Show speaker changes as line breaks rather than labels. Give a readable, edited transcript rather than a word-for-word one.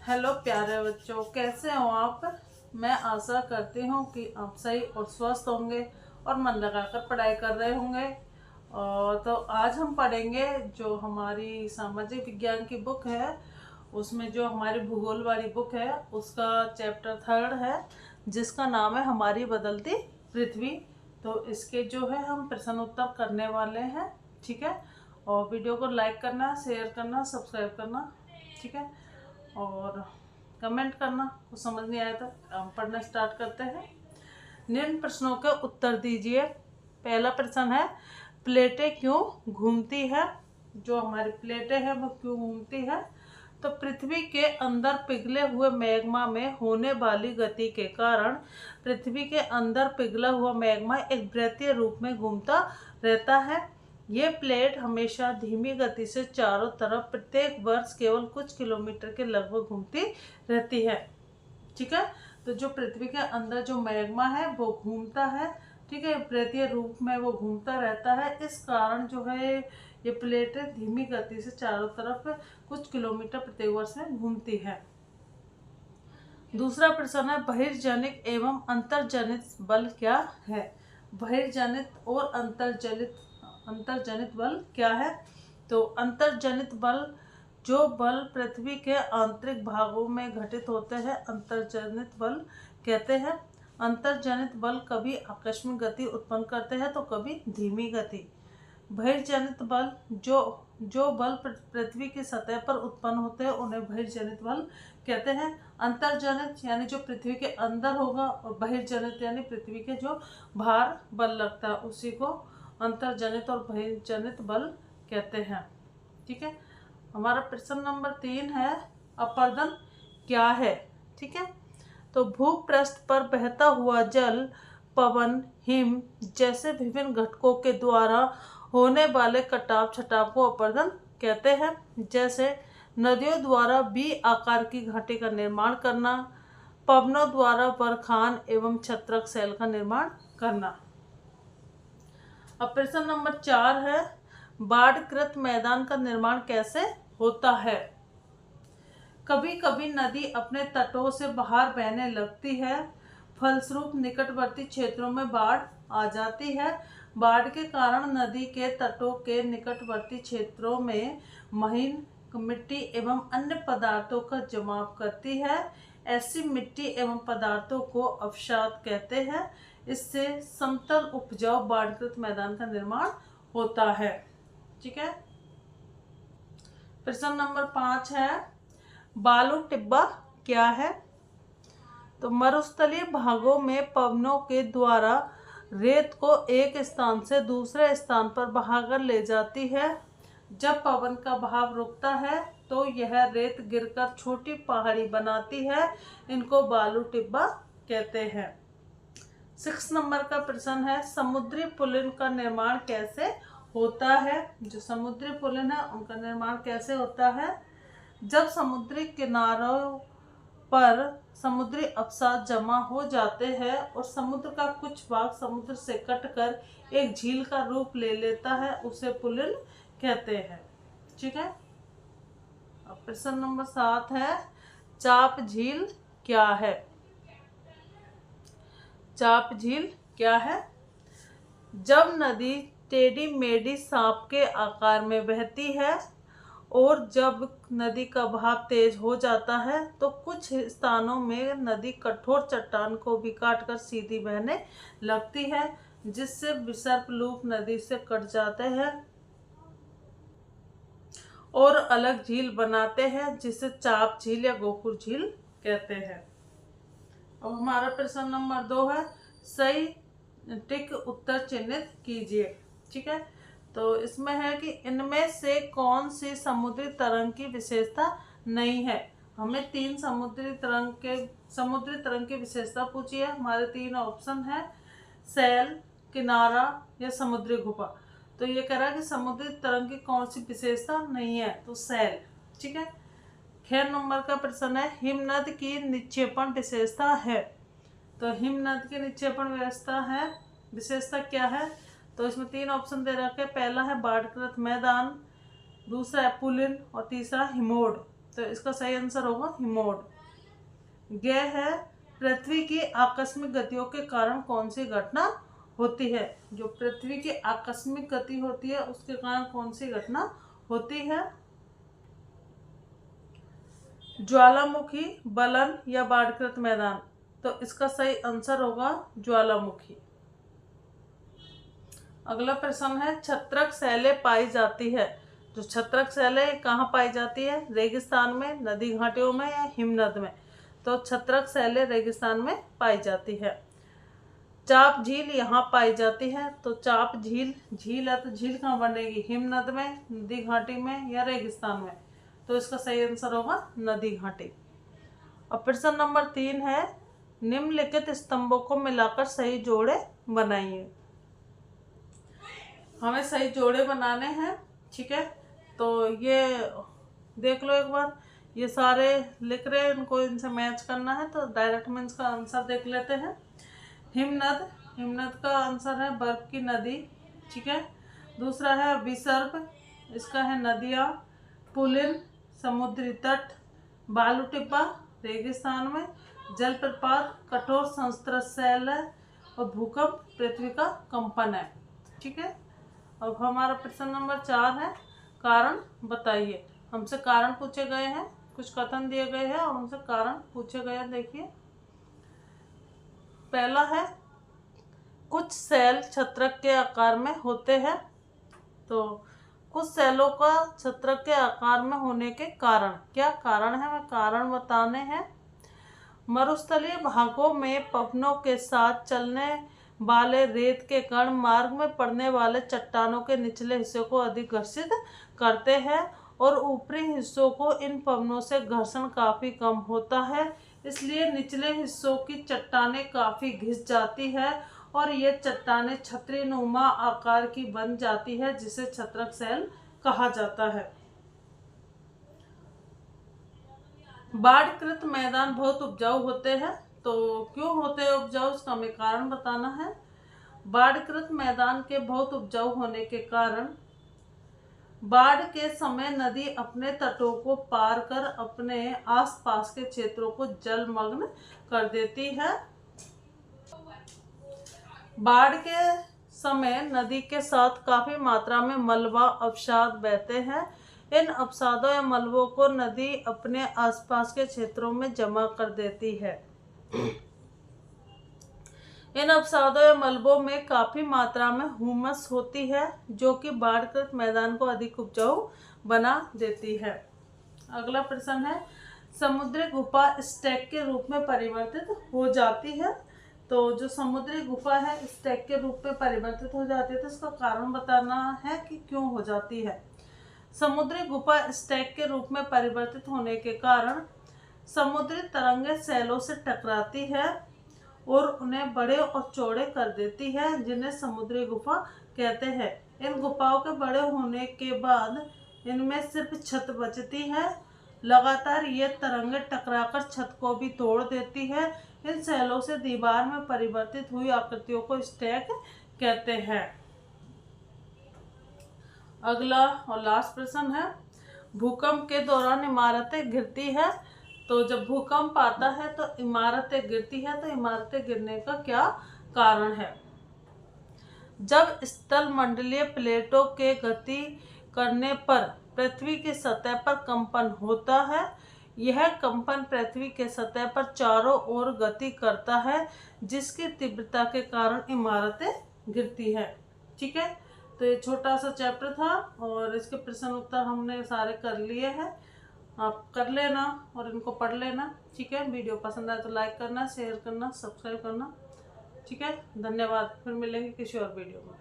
Hello प्यारे बच्चों, कैसे हो आप। मैं आशा करती हूँ कि आप सही और स्वस्थ होंगे और मन लगाकर पढ़ाई कर रहे होंगे। और तो आज हम पढ़ेंगे जो हमारी सामाजिक विज्ञान की बुक है, उसमें जो हमारी भूगोल वाली बुक है उसका चैप्टर 3 है, जिसका नाम है हमारी बदलती पृथ्वी। तो इसके जो है हम प्रश्न उत्तर करने वाले हैं, ठीक है। और वीडियो को लाइक करना, शेयर करना, सब्सक्राइब करना, ठीक है। और कमेंट करना। कुछ समझ नहीं आया तो हम पढ़ना स्टार्ट करते हैं। निम्न प्रश्नों के उत्तर दीजिए। पहला प्रश्न है, प्लेटें क्यों घूमती है। जो हमारी प्लेटें हैं वो क्यों घूमती है। तो पृथ्वी के अंदर पिघले हुए मैग्मा में होने वाली गति के कारण पृथ्वी के अंदर पिघला हुआ मैग्मा एक वृत्तीय रूप में घूमता रहता है। ये प्लेट हमेशा धीमी गति से चारों तरफ प्रत्येक वर्ष केवल कुछ किलोमीटर के लगभग घूमती रहती है, ठीक है। तो जो पृथ्वी के अंदर जो मैग्मा है वो घूमता है, ठीक है, वृत्तीय रूप में वो घूमता रहता है। इस कारण जो है ये प्लेटें धीमी गति से चारों तरफ कुछ किलोमीटर प्रत्येक वर्ष में घूमती है। दूसरा प्रश्न है, बहिर्जनित एवं अंतर्जनित बल क्या है। बहिर्जनित और अंतर्जनित बल क्या है। तो अंतर्जनित बल जो बल पृथ्वी के आंतरिक भागों में घटित होते हैं अंतर्जनित बल कहते हैं। अंतर्जनित बल कभी आकस्मिक गति उत्पन्न करते हैं तो कभी धीमी गति। बहिर्जनित बल जो बल पृथ्वी की सतह पर उत्पन्न होते हैं उन्हें बहिर्जनित बल कहते हैं। अंतर्जनित यानी जो पृथ्वी के अंदर होगा, और बहिर्जनित यानी पृथ्वी के जो बाहर बल लगता है उसी को अंतर्जनित और बहिर्जनित बल कहते हैं, ठीक है। हमारा प्रश्न नंबर 3 है, अपरदन क्या है, ठीक है। तो भूपृष्ठ पर बहता हुआ जल, पवन, हिम जैसे विभिन्न घटकों के द्वारा होने वाले कटाव छटाव को अपरदन कहते हैं। जैसे नदियों द्वारा बी आकार की घाटी का निर्माण करना, पवनों द्वारा बरखान एवं छत्रक शैल का निर्माण करना। अब प्रश्न नंबर 4 है, बाढ़कृत मैदान का निर्माण कैसे होता है। कभी कभी नदी अपने तटों से बाहर बहने लगती है, फलस्वरूप निकटवर्ती क्षेत्रों में बाढ़ आ जाती है। बाढ़ के कारण नदी के तटों के निकटवर्ती क्षेत्रों में महीन मिट्टी एवं अन्य पदार्थों का जमाव करती है। ऐसी मिट्टी एवं पदार्थों को अवसाद कहते हैं। इससे समतल उपजाऊ बाढ़कृत मैदान का निर्माण होता है, ठीक है। प्रश्न नंबर 5 है, बालू टिब्बा क्या है। तो मरुस्थलीय भागों में पवनों के द्वारा रेत को एक स्थान से दूसरे स्थान पर बहाकर ले जाती है। जब पवन का बहाव रुकता है तो यह रेत गिरकर छोटी पहाड़ी बनाती है। इनको बालू टिब्बा कहते हैं। 6 नंबर का प्रश्न है, समुद्री पुलिन का निर्माण कैसे होता है। जो समुद्री पुलिन है उनका निर्माण कैसे होता है। जब समुद्री किनारों पर समुद्री अवसाद जमा हो जाते हैं और समुद्र का कुछ भाग समुद्र से कटकर एक झील का रूप ले लेता है, उसे पुलिन कहते हैं, ठीक है। अब प्रश्न नंबर 7 है, चाप झील क्या है। चाप झील क्या है। जब नदी टेढ़ी मेढ़ी सांप के आकार में बहती है और जब नदी का बहाव तेज हो जाता है तो कुछ स्थानों में नदी कठोर चट्टान को भी काटकर सीधी बहने लगती है, जिससे विसर्प लूप नदी से कट जाते हैं और अलग झील बनाते हैं, जिसे चाप झील या गोकुल झील कहते हैं। अब हमारा प्रश्न नंबर 2 है, सही टिक उत्तर चिन्हित कीजिए, ठीक है। तो इसमें है कि इनमें से कौन सी समुद्री तरंग की विशेषता नहीं है। हमें 3 समुद्री तरंग की विशेषता पूछी है। हमारे 3 ऑप्शन है, सैल, किनारा या समुद्री गुफा। तो ये कह रहा है कि समुद्री तरंग की कौन सी विशेषता नहीं है, तो सैल, ठीक है। 6 नंबर का प्रश्न है, हिमनद की निक्षेपण विशेषता है। तो हिमनद की निक्षेपण विशेषता क्या है। तो इसमें 3 ऑप्शन दे रखे हैं। पहला है बाढ़कृत मैदान, दूसरा है पुलिन और तीसरा हिमोड। तो इसका सही आंसर होगा हिमोड। ग है, पृथ्वी की आकस्मिक गतियों के कारण कौन सी घटना होती है? जो पृथ्वी की आकस्मिक गति होती है उसके कारण कौन सी घटना होती है? ज्वालामुखी, बलन या बाढ़कृत मैदान। तो इसका सही आंसर होगा ज्वालामुखी। अगला प्रश्न है, छत्रक शैलें पाई जाती है। जो छत्रक शैलें कहाँ पाई जाती है? रेगिस्तान में, नदी घाटियों में या हिमनद में? तो छत्रक शैलें रेगिस्तान में पाई जाती है। चाप झील यहाँ पाई जाती है। तो चाप झील झील है तो झील कहाँ बनेगी? हिमनद में, नदी घाटी में या रेगिस्तान में? तो इसका सही आंसर होगा नदी घाटी। और प्रश्न नंबर 3 है, निम्नलिखित स्तंभों को मिलाकर सही जोड़े बनाइए। हमें सही जोड़े बनाने हैं, ठीक है। तो ये देख लो एक बार, ये सारे लिख रहे हैं, इनको इनसे मैच करना है। तो डायरेक्ट में इसका आंसर देख लेते हैं। हिमनद, हिमनद का आंसर है बर्फ की नदी, ठीक है। दूसरा है विसर्ग, इसका है नदियाँ। पुलिन, समुद्री तट। बालू टिब्बा, रेगिस्तान में। जलप्रपात, कठोर संस्त्रशैल है। और भूकंप, पृथ्वी का कंपन है, ठीक है। अब हमारा प्रश्न नंबर 4 है, कारण बताइए। हमसे कारण पूछे गए हैं, कुछ कथन दिए गए हैं और उनसे कारण पूछे गए हैं। देखिए, पहला है, कुछ सेल छत्रक के आकार में होते हैं। तो कुछ सेलों का छत्रक के आकार में होने के कारण, क्या कारण है, हमें कारण बताने हैं। मरुस्थलीय भागों में पवनों के साथ चलने वाले रेत के कण मार्ग में पड़ने वाले चट्टानों के निचले हिस्से को अधिक घर्षित करते हैं और ऊपरी हिस्सों को इन पवनों से घर्षण काफ़ी कम होता है, इसलिए निचले हिस्सों की चट्टानें काफ़ी घिस जाती है और ये चट्टानें छतरी नुमा आकार की बन जाती है, जिसे छत्रक शैल कहा जाता है। बाढ़कृत मैदान बहुत उपजाऊ होते हैं। तो क्यों होते हैं उपजाऊ, इसका हमें कारण बताना है। बाढ़कृत मैदान के बहुत उपजाऊ होने के कारण बाढ़ के समय नदी अपने तटों को पार कर अपने आसपास के क्षेत्रों को जलमग्न कर देती है। बाढ़ के समय नदी के साथ काफी मात्रा में मलबा अवसाद बहते हैं। इन अवसादों या मलबों को नदी अपने आसपास के क्षेत्रों में जमा कर देती है। इन अवसादों या मलबों में काफी मात्रा में हुमस होती है, जो कि बाढ़कृत मैदान को अधिक उपजाऊ बना देती है। अगला प्रश्न है, समुद्री गुफा स्टैक के रूप में परिवर्तित हो जाती है। तो जो समुद्री गुफा है स्टैक के रूप में परिवर्तित हो जाती है, तो इसका कारण बताना है कि क्यों हो जाती है। समुद्री गुफा स्टैक के रूप में परिवर्तित होने के कारण समुद्री तरंगें सैलों से टकराती है और उन्हें बड़े और चौड़े कर देती है, जिन्हें समुद्री गुफा कहते हैं। इन गुफाओं के बड़े होने के बाद इनमें सिर्फ छत बचती है। लगातार ये तरंगें टकराकर छत को भी तोड़ देती है। इन सैलों से दीवार में परिवर्तित हुई आकृतियों को स्टैक कहते हैं। अगला और लास्ट प्रश्न है, भूकंप के दौरान इमारतें गिरती है। तो जब भूकंप आता है तो इमारतें गिरती है, तो इमारतें गिरने का क्या कारण है? जब स्थल मंडलीय प्लेटों के गति करने पर पृथ्वी की सतह पर कंपन होता है। यह कंपन पृथ्वी के सतह पर चारों ओर गति करता है, जिसकी तीव्रता के कारण इमारतें गिरती है, ठीक है। तो ये छोटा सा चैप्टर था और इसके प्रश्न उत्तर हमने सारे कर लिए हैं। आप कर लेना और इनको पढ़ लेना, ठीक है। वीडियो पसंद आए तो लाइक करना, शेयर करना, सब्सक्राइब करना, ठीक है। धन्यवाद। फिर मिलेंगे किसी और वीडियो में।